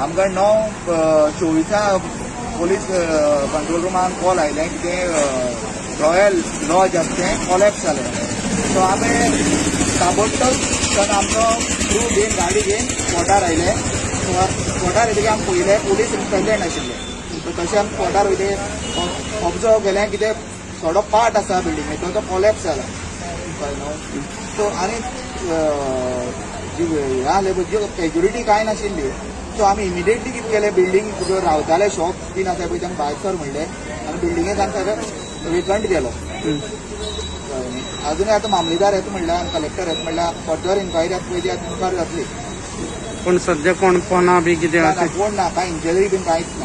आमकां 9:24 police control रुमान call आयलें की तें रॉयल लॉज आसा तें कॉलेप्स जालें. सो आमी ताबडतोब आमचो क्रू घेवन गाडी घेवन स्पॉटार आयले. स्पॉटार येतकीर आमी पळयलें पोलीस प्रेजेंट आशिल्ले. सो तशें आमी स्पॉटार वयले ऑब्जर्व केलें की तें थोडो पार्ट आसा बिल्डिंगेचो तो कॉलेप्स जाला. सो आनी ह्या कॅज्युलिटी कांय नाशिल्ली. सो आमी इमिडिएटली कितें केलें बिल्डींग रावताले शॉप बीन आसा पळय तांकां भायर सर म्हणलें आनी बिल्डिंगेक तांकां वेकंट केलो. अजूनय आतां मामलेदार येता म्हणल्यार आनी कलेक्टर येता म्हणल्यार फर्दर इन्क्वायरी आतां पयली आतां मुखार जातली. पण सध्या कोण पोना बी कितें कोण ना कांय इंजरी बीन कांयच